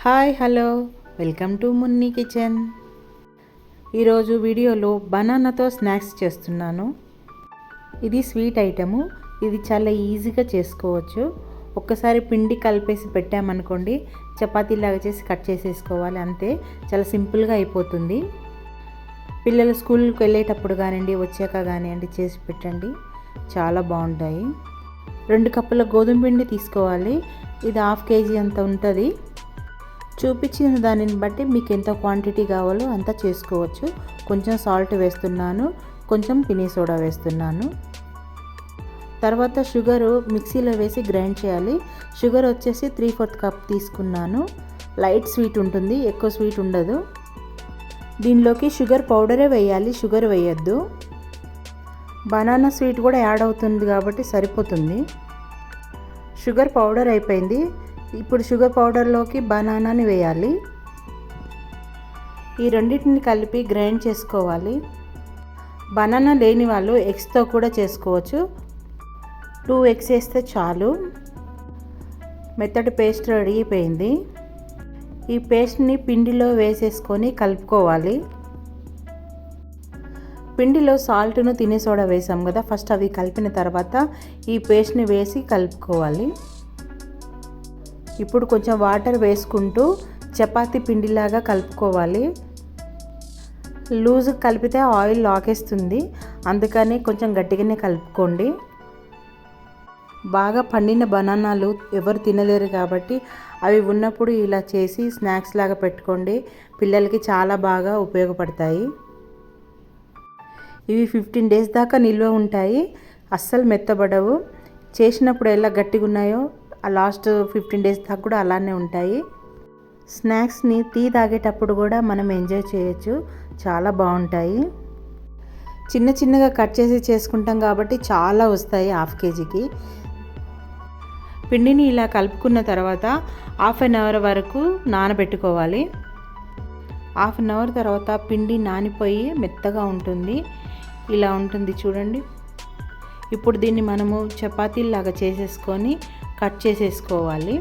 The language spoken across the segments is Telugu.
Hi hello welcome to Munni kitchen. ఈరోజు వీడియోలో బనానాతో స్నాక్స్ చేస్తున్నాను. ఇది స్వీట్ ఐటము. ఇది చాలా ఈజీగా చేసుకోవచ్చు. ఒక్కసారి పిండి కలిపేసి పెట్టామనుకోండి, చపాతీలాగా చేసి కట్ చేసేసుకోవాలి, అంతే. చాలా సింపుల్గా అయిపోతుంది. పిల్లలు స్కూల్కి వెళ్ళేటప్పుడు కానివ్వండి, వచ్చాక కానివ్వండి చేసి పెట్టండి, చాలా బాగుంటాయి. 2 కప్పుల గోధుమ పిండి తీసుకోవాలి. ఇది 1/2 kg అంత ఉంటుంది. చూపించిన దానిని బట్టి మీకు ఎంత క్వాంటిటీ కావాలో అంత చేసుకోవచ్చు. కొంచెం సాల్ట్ వేస్తున్నాను, కొంచెం పిండి సోడా వేస్తున్నాను. తర్వాత షుగరు మిక్సీలో వేసి గ్రైండ్ చేయాలి. షుగర్ వచ్చేసి 3/4 కప్ తీసుకున్నాను. లైట్ స్వీట్ ఉంటుంది, ఎక్కువ స్వీట్ ఉండదు. దీనిలోకి షుగర్ పౌడరే వేయాలి, షుగర్ వేయద్దు. బనానా స్వీట్ కూడా యాడ్ అవుతుంది కాబట్టి సరిపోతుంది. షుగర్ పౌడర్ అయిపోయింది. ఇప్పుడు షుగర్ పౌడర్లోకి బనానాని వేయాలి. ఈ రెండింటిని కలిపి గ్రైండ్ చేసుకోవాలి. బనానా లేని వాళ్ళు ఎగ్స్తో కూడా చేసుకోవచ్చు. 2 eggs వేస్తే చాలు. మెత్తటి పేస్ట్ రెడీ అయిపోయింది. ఈ పేస్ట్ని పిండిలో వేసేసుకొని కలుపుకోవాలి. పిండిలో సాల్ట్ను తినే సోడా వేసాం కదా, ఫస్ట్ అవి కలిపిన తర్వాత ఈ పేస్ట్ని వేసి కలుపుకోవాలి. ఇప్పుడు కొంచెం వాటర్ వేసుకుంటూ చపాతీ పిండిలాగా కలుపుకోవాలి. లూజ్ కలిపితే ఆయిల్ లాగేస్తుంది, అందుకని కొంచెం గట్టిగానే కలుపుకోండి. బాగా పండిన బనానాలు ఎవరు తినలేరు కాబట్టి అవి ఉన్నప్పుడు ఇలా చేసి స్నాక్స్ లాగా పెట్టుకోండి. పిల్లలకి చాలా బాగా ఉపయోగపడతాయి. ఇవి 15 days దాకా నిల్వ ఉంటాయి, అస్సలు మెత్తబడవు. చేసినప్పుడు ఎలా గట్టిగా ఉన్నాయో లాస్ట్ 15 days దాకా కూడా అలానే ఉంటాయి. స్నాక్స్ని టీ తాగేటప్పుడు కూడా మనం ఎంజాయ్ చేయొచ్చు, చాలా బాగుంటాయి. చిన్న చిన్నగా కట్ చేసి చేసుకుంటాం కాబట్టి చాలా వస్తాయి 1/2 kgకి. పిండిని ఇలా కలుపుకున్న తర్వాత 1/2 hour వరకు నానబెట్టుకోవాలి. 1/2 hour తర్వాత పిండి నానిపోయి మెత్తగా ఉంటుంది, ఇలా ఉంటుంది చూడండి. ఇప్పుడు దీన్ని మనము చపాతీలాగా చేసేసుకొని కట్ చేసేసుకోవాలి.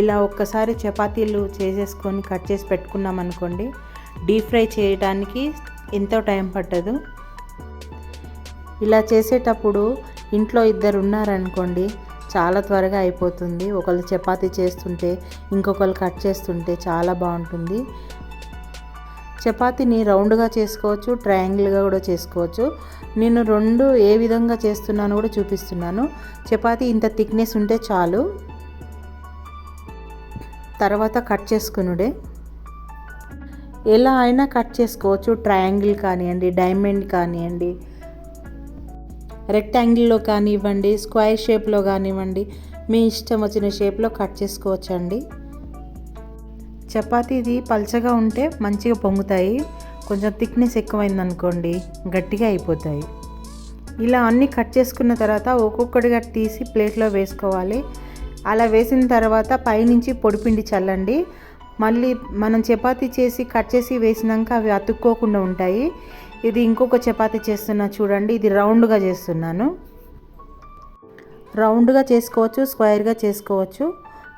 ఇలా ఒక్కసారి చపాతీలు చేసేసుకొని కట్ చేసి పెట్టుకున్నాం అనుకోండి, డీప్ ఫ్రై చేయడానికి ఎంతో టైం పట్టదు. ఇలా చేసేటప్పుడు ఇంట్లో 2 ఉన్నారనుకోండి, చాలా త్వరగా అయిపోతుంది. ఒకళ్ళు చపాతీ చేస్తుంటే ఇంకొకరు కట్ చేస్తుంటే చాలా బాగుంటుంది. చపాతీని రౌండ్గా చేసుకోవచ్చు, ట్రయాంగిల్గా కూడా చేసుకోవచ్చు. నేను 2 ఏ విధంగా చేస్తున్నాను కూడా చూపిస్తున్నాను. చపాతీ ఇంత థిక్నెస్ ఉంటే చాలు, తర్వాత కట్ చేసుకునుడే. ఎలా అయినా కట్ చేసుకోవచ్చు. ట్రయాంగిల్ కానివ్వండి, డైమండ్ కానివ్వండి, రెక్టాంగిల్లో కానివ్వండి, స్క్వేర్ షేప్లో కానివ్వండి, మీ ఇష్టం వచ్చిన షేప్లో కట్ చేసుకోవచ్చండి. చపాతీది పల్చగా ఉంటే మంచిగా పొంగుతాయి, కొంచెం థిక్నెస్ ఎక్కువైందనుకోండి గట్టిగా అయిపోతాయి. ఇలా అన్నీ కట్ చేసుకున్న తర్వాత ఒక్కొక్కటిగా తీసి ప్లేట్లో వేసుకోవాలి. అలా వేసిన తర్వాత పైనుంచి పొడిపిండి చల్లండి. మళ్ళీ మనం చపాతీ చేసి కట్ చేసి వేసినాక అవి అతుక్కోకుండా ఉంటాయి. ఇది ఇంకొక చపాతీ చేస్తున్నా చూడండి, ఇది రౌండ్గా చేస్తున్నాను. రౌండ్గా చేసుకోవచ్చు, స్క్వేర్గా చేసుకోవచ్చు,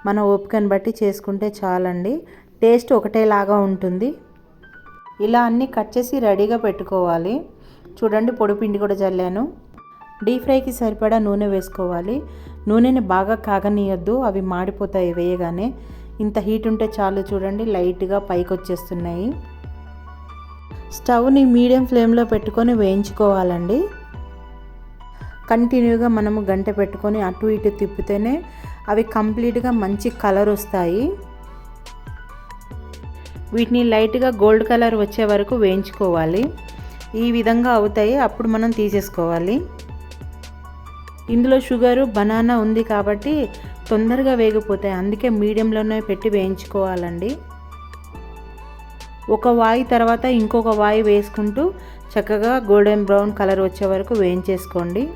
మన ఓపికను బట్టి చేసుకుంటే చాలండి. టేస్ట్ ఒకటేలాగా ఉంటుంది. ఇలా అన్నీ కట్ చేసి రెడీగా పెట్టుకోవాలి. చూడండి, పొడిపిండి కూడా చల్లాను. డీప్ ఫ్రైకి సరిపడా నూనె వేసుకోవాలి. నూనెని బాగా కాగనీయొద్దు, అవి మాడిపోతాయి వేయగానే. ఇంత హీట్ ఉంటే చాలు. చూడండి, లైట్గా పైకి వచ్చేస్తున్నాయి. స్టవ్ని మీడియం ఫ్లేమ్లో పెట్టుకొని వేయించుకోవాలండి. కంటిన్యూగా మనము గంట పెట్టుకొని అటు ఇటు తిప్పితేనే అవి కంప్లీట్గా మంచి కలర్ వస్తాయి. వీటిని లైట్గా గోల్డ్ కలర్ వచ్చే వరకు వేయించుకోవాలి. ఈ విధంగా అవుతాయి, అప్పుడు మనం తీసేసుకోవాలి. ఇందులో షుగరు బనానా ఉంది కాబట్టి తొందరగా వేగిపోతాయి, అందుకే మీడియంలోనే పెట్టి వేయించుకోవాలండి. ఒక వాయి తర్వాత ఇంకొక వాయి వేసుకుంటూ చక్కగా గోల్డెన్ బ్రౌన్ కలర్ వచ్చే వరకు వేయించేసుకోండి.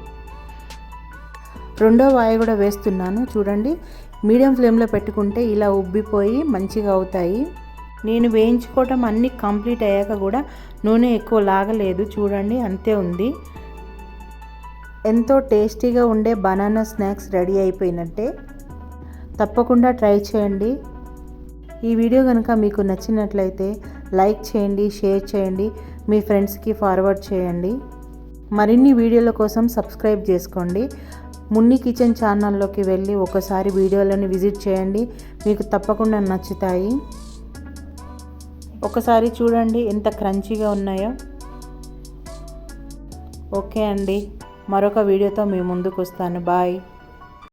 రెండో వాయి కూడా వేస్తున్నాను. చూడండి, మీడియం ఫ్లేమ్లో పెట్టుకుంటే ఇలా ఉబ్బిపోయి మంచిగా అవుతాయి. నేను వేయించుకోవటం అన్నీ కంప్లీట్ అయ్యాక కూడా నూనె ఎక్కువ లాగలేదు. చూడండి, అంతే ఉంది. ఎంతో టేస్టీగా ఉండే బనానా స్నాక్స్ రెడీ అయిపోయినట్టే. తప్పకుండా ట్రై చేయండి. ఈ వీడియో కనుక మీకు నచ్చినట్లయితే లైక్ చేయండి, షేర్ చేయండి, మీ ఫ్రెండ్స్కి ఫార్వర్డ్ చేయండి. మరిన్ని వీడియోల కోసం సబ్స్క్రైబ్ చేసుకోండి. మున్ని కిచెన్ ఛానల్లోకి వెళ్ళి ఒకసారి వీడియోలను విజిట్ చేయండి, మీకు తప్పకుండా నచ్చుతాయి. ఒకసారి చూడండి ఎంత క్రంచీగా ఉన్నాయో. ఓకే అండి, మరొక వీడియోతో మీ ముందుకు వస్తాను. బాయ్.